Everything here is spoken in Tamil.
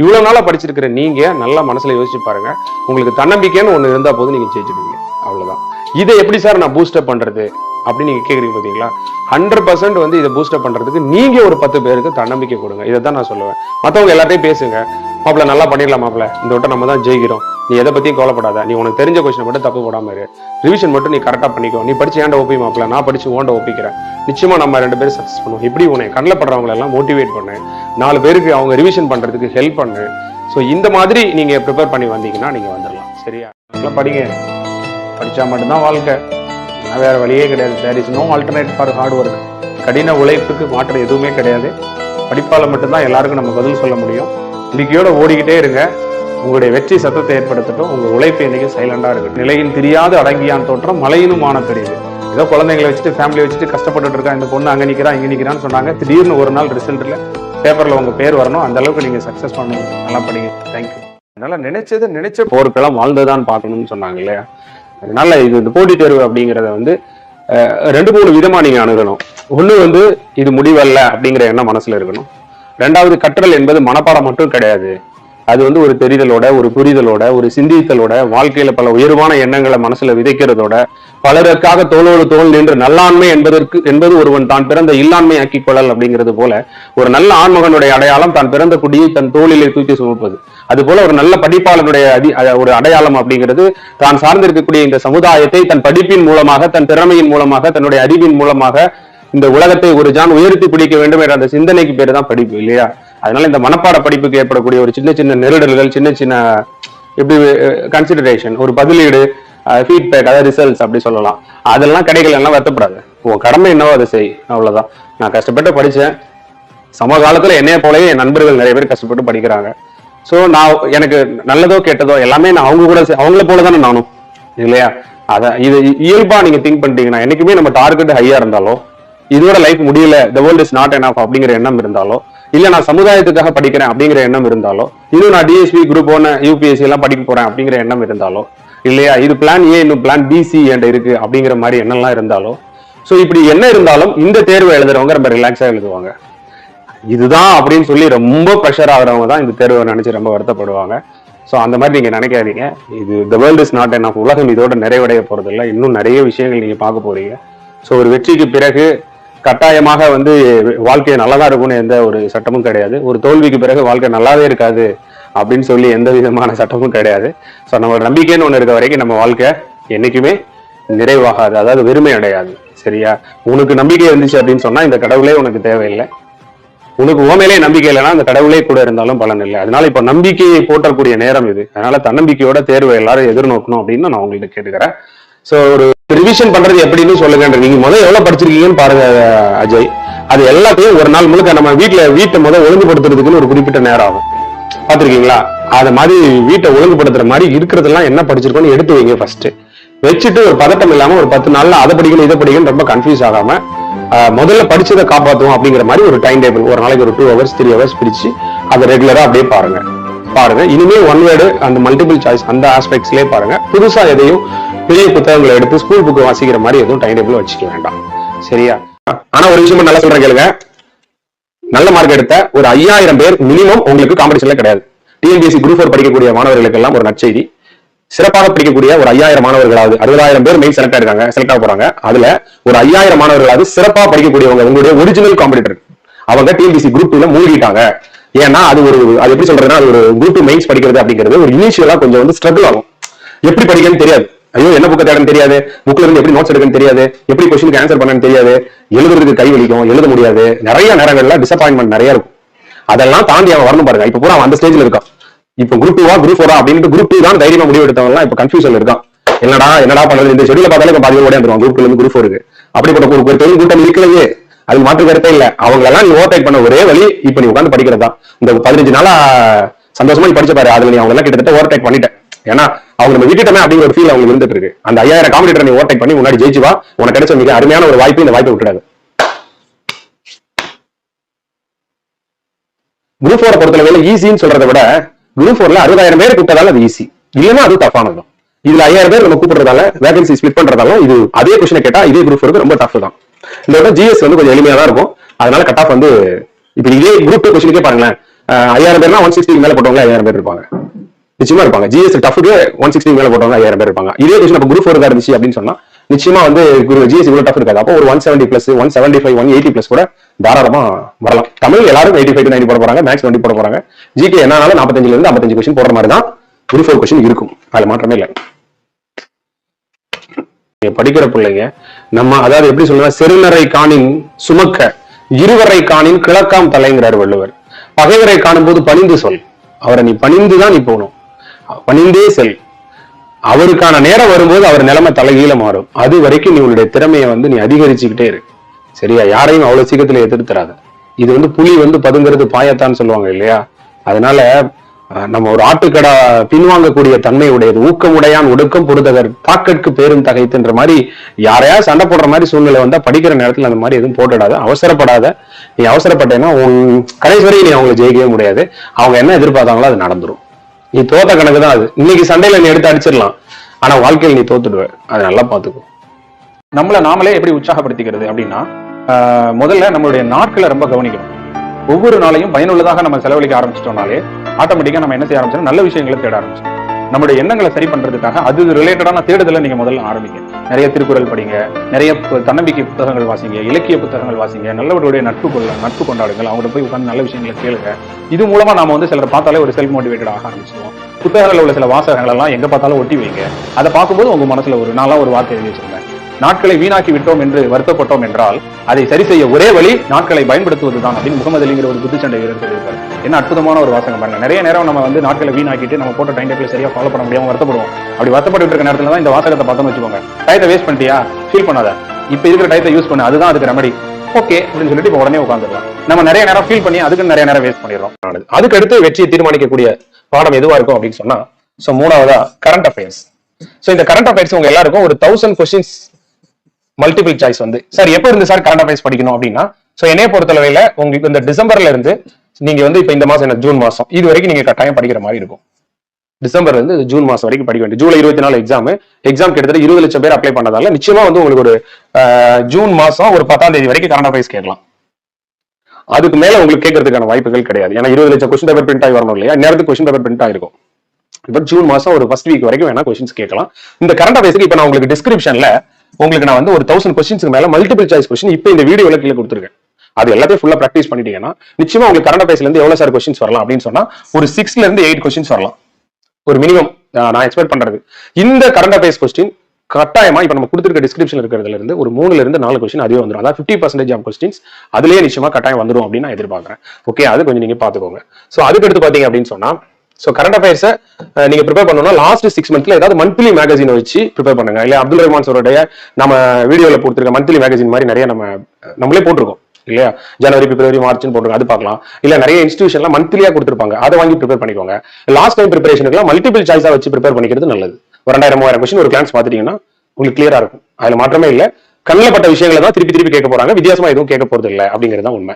இவ்வளவு நாளா படிச்சிருக்கிற நீங்க நல்லா மனசுல யோசிச்சு பாருங்க. உங்களுக்கு தன்னம்பிக்கைன்னு ஒண்ணு இருந்தா போதும், நீங்க ஜெயிச்சிடுவீங்க. அவ்வளவுதான். இதை எப்படி சார் நான் பூஸ்டப் பண்றது அப்படின்னு நீங்க கேக்குறீங்க பாத்தீங்களா? 100% வந்து இதை பூஸ்டப் பண்றதுக்கு நீங்க ஒரு 10 பேருக்கு தன்னம்பிக்கை கொடுங்க. இதை தான் நான் சொல்லுவேன். மத்தவங்க எல்லாத்தையும் பேசுங்க, மாப்பிள்ள நல்லா பண்ணிடலாம், மாப்பிள்ள இந்த வட்டம் நம்ம தான் ஜெயிக்கிறோம், நீ எதை பத்தியும் கவலைப்படாத, நீ உனக்கு தெரிஞ்ச கொஸ்டின் மட்டும் தப்பு போடாம இரு, ரிவிஷன் மட்டும் நீ கரெக்டா பண்ணிக்கோ, நீ படிச்சு ஏன்ட ஒப்பி மாப்பிள்ள, நான் படிச்சு ஓண்ட ஒப்பிக்கிறேன், நிச்சயமா நம்ம 2 பேரும் சக்சஸ் பண்ணுவோம். இப்படி உன்னை கண்ணில் படுறவங்களை எல்லாம் மோட்டிவேட் பண்ணு, 4 பேருக்கு அவங்க ரிவிஷன் பண்றதுக்கு ஹெல்ப் பண்ணு. ஸோ இந்த மாதிரி நீங்க ப்ரிப்பேர் பண்ணி வந்தீங்கன்னா நீங்க வந்துடலாம். சரியா? நல்லா படிங்க, படிச்சா மட்டும்தான் வாழ்க்கை, வேற வழியே கிடையாது. There is no alternate for hard work. கடின உழைப்புக்கு மாற்றம் எதுவுமே கிடையாது. படிப்பால மட்டும்தான் எல்லாருக்கும் நம்ம பதில் சொல்ல முடியும். நம்பிக்கையோட ஓடிக்கிட்டே இருங்க. உங்களுடைய வெற்றி சத்தத்தை ஏற்படுத்தட்டும். உங்க உழைப்பு என்னைக்கு சைலண்டா இருக்கு. நிலையில் தெரியாது அடங்கியான் தோற்றம் மலையினும் மான தெரியுது. ஏதோ குழந்தைங்களை வச்சுட்டு ஃபேமிலியை வச்சுட்டு கஷ்டப்பட்டுட்டு இருக்கா, இந்த பொண்ணு அங்க நிக்கிறா இங்க நிக்கிறான்னு சொன்னாங்க. திடீர்னு ஒரு நாள் ரிசல்ட்ல பேப்பர்ல உங்க பேர் வரணும். அந்த அளவுக்கு நீங்க சக்சஸ் பண்ணணும். நல்லா படிங்க. தேங்க்யூ. அதனால நினைச்ச போருக்கெல்லாம் வாழ்ந்துதான் பார்க்கணும்னு சொன்னாங்க இல்லையா? அதனால இந்த போட்டித் தேர்வு அப்படிங்கிறத வந்து 2-3 விதமா நீங்க அணுகணும். ஒண்ணு வந்து இது முடிவல்ல அப்படிங்கிற எண்ணம் மனசுல இருக்கணும். 2வது, கற்றல் என்பது மனப்பாடம் மட்டும் கிடையாது. அது வந்து ஒரு தெரிதலோட, ஒரு புரிதலோட, ஒரு சிந்தித்தலோட, வாழ்க்கையில பல உயர்வான எண்ணங்களை மனசுல விதைக்கிறதோட, பலருக்காக தோளோடு தோல் நின்று நல்லாண்மை என்பது ஒருவன் தான் பிறந்த இல்லாண்மை ஆக்கிக் கொள்ளல் அப்படிங்கிறது போல, ஒரு நல்ல ஆண்மகனுடைய அடையாளம் தான் பிறந்த குடியை தன் தோளிலே தூக்கி சுமப்பது. அது போல ஒரு நல்ல படிப்பாளனுடைய ஒரு அடையாளம் அப்படிங்கிறது தான் சார்ந்திருக்கக்கூடிய இந்த சமுதாயத்தை தன் படிப்பின் மூலமாக, தன் திறமையின் மூலமாக, தன்னுடைய அறிவின் மூலமாக இந்த உலகத்தை ஒரு ஜான் உயர்த்தி பிடிக்க வேண்டும் என்ற அந்த சிந்தனைக்கு பேரு தான் படிப்பு இல்லையா? அதனால இந்த மனப்பாட படிப்புக்கு ஏற்படக்கூடிய ஒரு சின்ன சின்ன நெருடல்கள், சின்ன சின்ன எப்படி கன்சிடரேஷன், ஒரு பதிலீடு, ஃபீட்பேக், அதாவது ரிசல்ட்ஸ் அப்படி சொல்லலாம், அதெல்லாம் கிடைக்கலன்னா வருத்தப்படாது. உன் கடமை என்னவோ அதை செய், அவ்வளவுதான். நான் கஷ்டப்பட்டு படிச்சேன். சமகாலத்துல என்னைய போலவே என் நண்பர்கள் நிறைய பேர் கஷ்டப்பட்டு படிக்கிறாங்க. ஸோ நான் எனக்கு நல்லதோ கெட்டதோ எல்லாமே நான் அவங்க கூட அவங்கள போலதானே நானும் இல்லையா? இது இயல்பா நீங்க திங்க் பண்ணிட்டீங்கன்னா, என்னைக்குமே நம்ம டார்கெட் ஹையா இருந்தாலோ, இதோட லைஃப் முடியல, the world is not enough அப்படிங்கிற எண்ணம் இருந்தாலோ, இல்ல நான் சமுதாயத்துக்காக படிக்கிறேன் அப்படிங்கிற எண்ணம் இருந்தாலோ, இன்னும் நான் டிஎஸ்பி குரூப் 1 யூபிஎஸ்சி எல்லாம் படிக்க போறேன் அப்படிங்கிற எண்ணம் இருந்தாலோ, இல்லையா இது பிளான் ஏ இன்னும் பிளான் பிசி என்கிட்ட இருக்கு அப்படிங்கிற மாதிரி எண்ணம்லாம் இருந்தாலோ, ஸோ இப்படி என்ன இருந்தாலும் இந்த தேர்வை எழுதுறவங்க ரொம்ப ரிலாக்ஸா எழுதுவாங்க. இதுதான் அப்படின்னு சொல்லி ரொம்ப ப்ரெஷர் ஆகிறவங்க தான் இந்த தேர்வை நினைச்சு ரொம்ப வருத்தப்படுவாங்க. ஸோ அந்த மாதிரி நீங்க நினைக்காதீங்க. இது the world is not enough, உலகம் இதோட நிறைவடைய போறது இல்லை. இன்னும் நிறைய விஷயங்கள் நீங்க பார்க்க போறீங்க. ஸோ ஒரு வெற்றிக்கு பிறகு கட்டாயமாக வந்து வாழ்க்கை நல்லதா இருக்கும்னு எந்த ஒரு சட்டமும் கிடையாது. ஒரு தோல்விக்கு பிறகு வாழ்க்கை நல்லாவே இருக்காது அப்படின்னு சொல்லி எந்த விதமான சட்டமும் கிடையாது. ஸோ நம்ம நம்பிக்கைன்னு ஒன்று இருக்க வரைக்கும் நம்ம வாழ்க்கை என்னைக்குமே நிறைவாகாது, அதாவது வெறுமை அடையாது. சரியா? உனக்கு நம்பிக்கை இருந்துச்சு அப்படின்னு சொன்னா இந்த கடவுளே உனக்கு தேவையில்லை. உனக்கு உண்மையிலே நம்பிக்கை இல்லைன்னா அந்த கடவுளே கூட இருந்தாலும் பலன் இல்லை. அதனால இப்ப நம்பிக்கையை போற்றக்கூடிய நேரம் இது. அதனால தன்னம்பிக்கையோட தேர்வை எல்லாரும் எதிர்நோக்கணும் அப்படின்னு நான் உங்கள்கிட்ட கேட்டுக்கிறேன். ஸோ ஒரு ரிவிஷன் பண்றது எப்படின்னு சொல்லுங்க. நீங்க முதல்ல எவ்வளவு படிச்சிருக்கீங்கன்னு பாருங்க அஜய். அது எல்லாத்தையும் ஒரு நாள் முழுக்க நம்ம வீட்டை ஒழுங்குபடுத்துறதுக்குன்னு ஒரு குறிப்பிட்ட நேரம் ஆகும். பாத்திருக்கீங்களா? அது மாதிரி வீட்டை ஒழுங்குபடுத்துற மாதிரி இருக்கிறதெல்லாம் என்ன படிச்சிருக்கோன்னு எடுத்து வைங்க ஃபர்ஸ்ட். வச்சுட்டு ஒரு பதட்டம் இல்லாம ஒரு 10 நாள்ல அதை படிக்கணும் இதை படிக்கணும் ரொம்ப கன்ஃபியூஸ் ஆகாம முதல்ல படிச்சதை காப்பாற்றுவோம் அப்படிங்கிற மாதிரி ஒரு டைம் டேபிள், ஒரு நாளைக்கு ஒரு 2 hours 3 hours பிரிச்சு அதை ரெகுலரா அப்படியே பாருங்க. இனிமே ஒன் வேர்டு அந்த மல்டிபிள் சாய்ஸ் அந்த ஆஸ்பெக்ட்ஸ்லயே பாருங்க. புதுசா எதையும் பெரிய புத்தகங்களை எடுத்து ஸ்கூல் புக்கு வாசிக்கிற மாதிரி எதுவும் டைம் டேபிள் வச்சுக்க வேண்டாம். சரியா? ஆனா ஒரு விஷயம் நல்லா சொல்றேன் கேளுங்க. நல்ல மார்க் எடுத்த ஒரு 5000 பேர் மினிமம் உங்களுக்கு காம்படிஷன்ல கிடையாது. டிஎன்பிஎஸ்சி குரூப் 4 படிக்கக்கூடிய மாணவர்களுக்கு எல்லாம் ஒரு நற்செய்தி. சிறப்பாக படிக்கக்கூடிய ஒரு 5000 மாணவர்களாவது, 60000 பேர் மெயின் செலக்ட் ஆக போறாங்க. அதுல ஒரு 5000 மாணவர்களாவது சிறப்பாக படிக்கக்கூடியவங்க, உங்களுடைய ஒரிஜினல் காம்படிட்டர், அவங்க டிஎன்பிஎஸ்சி குரூப் 2ல மூழ்கிட்டாங்க. ஏன்னா அது எப்படி சொல்றதுன்னா, அது ஒரு குரூப் 2 மெயின்ஸ் படிக்கிறது அப்படிங்கிறது ஒரு இனிஷியலா கொஞ்சம் வந்து ஸ்ட்ரகிள் ஆகும். எப்படி படிக்கணும்னு தெரியாது, ஐயோ என்ன புக்கை தேடன்னு தெரியாது, புக்ல இருந்து எப்படி நோட்ஸ் எடுக்கன்னு தெரியாது, எப்படி கொஸ்டினுக்கு ஆன்சர் பண்ணன்னு தெரியாது, எழுதுறதுக்கு கை வலிக்கும், எழுத முடியாது, நிறைய நேரங்கள்ல டிசப்பாயின்மெண்ட் நிறைய இருக்கும். அதெல்லாம் தாண்டி அவன் வரணும் பாருங்க. இப்ப பூரா அவன் அந்த ஸ்டேஜ்ல இருக்கான். இப்ப குரூப் 2 குரூப் 4 அப்படின்ட்டு குரூப் 2 தான் தைரியமா முடிவு எடுத்தவங்க இப்ப கன்ஃபியூஷன் இருக்கான். என்னடா பண்றது, இந்த ஷெட்யூல பார்த்தாலே இப்ப பாதி ஓடியாந்துருவான் குரூப் 2 இருந்து குரூப் 4க்கு. அப்படிப்பட்ட ஒரு பெரும் கூட்டம் இருக்கிறது, அது மாற்று கருத்தே இல்ல. அவங்களெல்லாம் நீ ஓவர்டேக் பண்ண ஒரே வழி இப்ப நீ உட்காந்து படிக்கிறதா. இந்த 15 நாளா சந்தோஷமா நீ படிச்ச பாரு, அதுல நீ அவங்க எல்லாம் கிட்டத்தட்ட ஓவர்டேக் பண்ணிட்டேன். ஏன்னா அவங்க நம்ம விட்டுட்டோமே அப்படிங்கிற ஒரு ஃபீல் அவங்களுக்கு இருந்துட்டு இருக்கு. அந்த 5000 காம்படிட்டர் நீ ஓவர்டேக் பண்ணி முன்னாடி ஜெயிச்சு வா. உனக்கு கிடைச்ச மிக அருமையான ஒரு வாய்ப்பு, இந்த வாய்ப்பை விட்டுடாது. குரூப் 4 பொறுத்தளவுல ஈஸின்னு சொல்றதை விட குரூப் 4ல 60000 பேர் கூப்பிட்டதால அது ஈஸி, இல்லைன்னா அது டஃபானது. இதுல 5000 பேர் நம்ம கூப்பிடுறதால வேகன்சி ஸ்பிளிட் பண்றதாலும் இது அதே கொஸ்டினை கேட்டா இதே குரூப் 4 ரொம்ப டஃப் தான். இந்த ஜிஎஸ் வந்து கொஞ்சம் எளிமையா தான் இருக்கும். அதனால கட் ஆஃப் வந்து இப்ப இதே குரூப் 2 கொஸ்டினுக்கே பாருங்களேன், 5000 பேர்னா 160 மேல போட்டவங்க 5000 பேர் இருப்பாங்க, நிச்சயமா இருப்பாங்க. ஜிஎஸ் டஃப்க்கு 160 மேல போட்டவங்க 5000 பேர் இருப்பாங்க. இதே கொஸ்டின் அப்ப குரூப் 4 இருந்துச்சு அப்படின்னு சொன்னா நிச்சயமா வந்து ஜிஎஸ் இவ்வளவு டஃப் இருக்காது. அப்போ ஒரு 170 பிளஸ் 175 180 பிளஸ் கூட தாராளமா வரலாம். தமிழ் எல்லாரும் 85 to 90 போட போறாங்க, மேக்ஸ் 20 போட போறாங்க. ஜிகே என்னாலும் 45 இருந்து 55 கொஸ்டின் போடுற மாதிரி தான் குரூப் 4 கொஸ்டின் இருக்கும், அதுல மாற்றமே இல்லை. படிக்கிற பிள்ளைங்க நம்ம அதாவது எப்படி சொல்லுவா, செருநரை காணின் சுமக்க இருவரை காணின் கிழக்காம் தலைங்கிறார் வள்ளுவர். பகைவரை காணும் போது பணிந்து சொல், அவரை நீ பணிந்துதான் நீ போகணும், பணிந்தே செல். அவருக்கான நேரம் வரும்போது அவர் நிலைமை தலைகீழ மாறும். அது வரைக்கும் நீ உன்னுடைய திறமையை வந்து நீ அதிகரிச்சுக்கிட்டே இரு, சரியா? யாரையும் அவ்வளவு சீக்கிரத்துல எதிர்த்துறாத. இது வந்து புலி வந்து பதுங்கிறது பாயத்தான்னு சொல்லுவாங்க இல்லையா? அதனால நம்ம ஒரு ஆட்டுக்கடா பின்வாங்கக்கூடிய தன்மை உடையது. ஊக்கமுடையான் ஒடுக்கம் பொறுத்தகர் தாக்கற்கு பேரும் தகைத்துன்ற மாதிரி யாரையா சண்டை போடுற மாதிரி சூழ்நிலை வந்தா படிக்கிற நேரத்துல அந்த மாதிரி எதுவும் போட்டுடாத, அவசரப்படாத. நீ அவசரப்பட்டேன்னா உன் கடைசி வரைக்கும் நீ அவங்களை ஜெயிக்கவே முடியாது. அவங்க என்ன எதிர்பார்த்தாங்களோ அது நடந்துரும். நீ தோத்த கணக்கு தான் அது. இன்னைக்கு சண்டையில நீ எடுத்து அடிச்சிடலாம், ஆனா வாழ்க்கையில் நீ தோத்துடுவ. அதை நல்லா பாத்துக்கோ. நம்மளை நாமளே எப்படி உற்சாகப்படுத்திக்கிறது அப்படின்னா, முதல்ல நம்மளுடைய நாட்களை ரொம்ப கவனிக்கணும். ஒவ்வொரு நாளையும் பயனுள்ளதாக நம்ம செலவழிக்க ஆரம்பிச்சிட்டோம்னாலே ஆட்டோமேட்டிக்கா நம்ம என்ன செய்ய ஆரம்பிச்சோம், நல்ல விஷயங்களை தேட ஆரம்பிச்சோம். நம்மளுடைய எண்ணங்களை சரி பண்றதுக்காக அது ரிலேட்டடான தேடுதலை நீங்க முதல்ல ஆரம்பிங்க. நிறைய திருக்குறள் படிங்க, நிறைய தன்னம்பிக்கை புத்தகங்கள் வாசிங்க, இலக்கிய புத்தகங்கள் வாசிங்க, நல்லவர்களுடைய நட்பு கொண்டாடுங்கள், அவங்கள்ட்ட போய் உட்கார்ந்து நல்ல விஷயங்களை கேளுங்க. இது மூலமா நாம வந்து சிலர் பார்த்தாலே ஒரு செல்ஃப் மோட்டிவேட்டட் ஆக ஆரம்பிச்சிடுவோம். புத்தகங்கள் உள்ள சில வாசகங்கள் எல்லாம் எங்க பார்த்தாலும் ஒட்டி வைங்க. அதை பார்க்கும்போது உங்க மனசுல ஒரு நாளா ஒரு வார்த்தை எழுதி வச்சிருங்க. நாட்களை வீணாக்கி விட்டோம் என்று வருத்தப்பட்டோம் என்றால் அதை சரி செய்ய ஒரே வழி நாட்களை பயன்படுத்துவதுதான் அப்படின்னு முகமது அலிங்கிற ஒரு புத்திச்சண்டை வீரர் சொல்லியிருக்காரு. என்ன அற்புதமான ஒரு வாசகம் பாருங்க. நிறைய நேரம் நம்ம வந்து நாட்களை வீணாக்கிட்டு நம்ம போட்ட டைம் டேபிள் சரியா ஃபாலோ பண்ண முடியாம வருத்தப்படுவோம். அப்படி வருத்தப்பட்டு இருக்க நேரத்துல தான் இந்த வாசகத்தை பார்த்தோம்னு வச்சுக்கோங்க, டயத்தை வேஸ்ட் பண்ணிட்டியா, ஃபீல் பண்ணாத, இப்ப இருக்கிற டயத்தை யூஸ் பண்ணு, அதுதான் அதுக்கு ரெமடி, ஓகே அப்படின்னு சொல்லிட்டு இப்ப உடனே உட்காந்துடலாம். நம்ம நிறைய நேரம் ஃபீல் பண்ணி அதுக்கு நிறைய நேரம் வேஸ்ட் பண்ணிடுறோம். அதுக்கு அடுத்து வெற்றியை தீர்மானிக்கக்கூடிய பாடம் எதுவா இருக்கும் அப்படின்னு சொன்னா, சோ மூணாவதா கரண்ட் அஃபேர்ஸ். சோ இந்த கரண்ட் அஃபேர்ஸ் உங்க எல்லாருக்கும் ஒரு 1000 கொஸ்டின்ஸ் மல்டிபிள் சாய்ஸ் வந்து சார் எப்ப இருந்து சார் கரண்ட் அஃபேர்ஸ் படிக்கணும் அப்படின்னா, சோ என்னைய பொறுத்தளவையில உங்களுக்கு இந்த டிசம்பர்ல இருந்து நீங்க வந்து இப்ப இந்த மாசம் என்ன ஜூன் மாசம் இது வரைக்கும் நீங்க கட்டாயம் படிக்கிற மாதிரி இருக்கும். டிசம்பர்ல இருந்து ஜூன் மாசம் வரைக்கும் படிக்க வேண்டிய. ஜூலை 24 எக்ஸாம் கிட்டத்தட்ட 20 லட்சம் பேர் அப்ளை பண்ணதால நிச்சயமா வந்து உங்களுக்கு ஒரு ஜூன் மாசம் ஒரு 10ஆம் தேதி வரைக்கும் கரண்ட் அஃபேர்ஸ் கேட்கலாம். அதுக்கு மேல உங்களுக்கு கேட்கறதுக்கான வாய்ப்புகள் கிடையாது. ஏன்னா 20 லட்சம் கொஸ்டின் பேப்பர் பிரிண்ட் ஆகி வரணும் இல்லையா? நேரத்துக்கு கொஸ்டின் பேப்பர் பிரிண்ட் ஆயிருக்கும். இப்ப ஜூன் மாசம் ஒரு ஃபர்ஸ்ட் வீக் வரைக்கும் வேணா கொஸ்டின்ஸ் கேட்கலாம். இந்த கரண்ட் அஃபேர்ஸ்க்கு இப்ப நான் உங்களுக்கு டிஸ்கிரிப்ஷன்ல உங்களுக்கு நான் வந்து ஒரு 1000 கொஸ்டின்ஸ்க்கு மேல மல்டிபிள் சாய்ஸ் கொஸ்டின் இப்ப இந்த வீடியோல கீழே கொடுத்துருக்கேன். அது எல்லாத்தையும் ஃபுல்லா பிராக்டிஸ் பண்ணிட்டீங்கன்னா நிச்சயமா உங்களுக்கு கரண்ட் அஃபேர்ஸ்ல இருந்து எவ்வளவு சார் கொஸ்டின்ஸ் வரலாம் அப்படின்னு சொன்னா ஒரு 6ல இருந்து 8 கொஸ்டின்ஸ் வரலாம் ஒரு மினிமம் நான் எக்ஸ்பெக்ட் பண்றது. இந்த கரண்ட் அஃபேர்ஸ் கொஸ்டின் கட்டாயமா இப்ப நம்ம கொடுத்துருக்க டிஸ்கிரிப்ஷன் இருக்கிறதுல இருந்து ஒரு 3ல இருந்து 4 கொஸ்டின் அதுவே வந்துடும். அதாவது 50% ஆஃப் கொஸ்டின்ஸ் அதுலயே நிச்சயமா கட்டாயம் வந்துடும் அப்படின்னு நான் எதிர்பார்க்கிறேன். ஓகே, அது கொஞ்சம் நீங்க பாத்துக்கோங்க. சோ அதுக்கு அடுத்து பாத்தீங்க அப்படின்னு சொன்னா, சோ கரண்ட் அஃபேர்ஸ் நீங்க ப்ரிப்பேர் பண்ணணும்னா லாஸ்ட் 6 மந்த்ல ஏதாவது மந்த்லி மேகசின் வச்சு ப்ரிப்பேர் பண்ணுங்க. இல்ல அப்துல் ரஹ்மான் சாரோடைய நம்ம வீடியோல போட்டுருக்க மந்த்லி மேகசின் மாதிரி நிறைய நம்மளே போட்டிருக்கோம் இல்லையா? ஜனவரி, பிப்ரவரி, மார்ச்னு போட்டுருக்கோம், அது பார்க்கலாம். இல்ல நிறைய இன்ஸ்டிடியூஷன்ல மந்த்லியா கொடுத்துருப்பாங்க, அதை வாங்கி ப்ரிப்பேர் பண்ணிக்கோங்க. லாஸ்ட் டைம் ப்ரிப்பரேஷனுக்குலாம் மல்டிபிள் சாய்ஸா வச்சு ப்ரிப்பேர் பண்ணிக்கிறது நல்லது. ஒரு 2000-3000 கொஸ்டின் ஒரு கிளான்ஸ் பாத்துட்டீங்கன்னா உங்களுக்கு கிளியரா இருக்கும். அதுல மாற்றமே இல்லை. கண்ணில் பட்ட விஷயங்களை தான் திருப்பி திருப்பி கேட்க போறாங்க, வித்தியாசமா எதுவும் கேட்க போறது இல்லை அப்படிங்கிறது தான் உண்மை.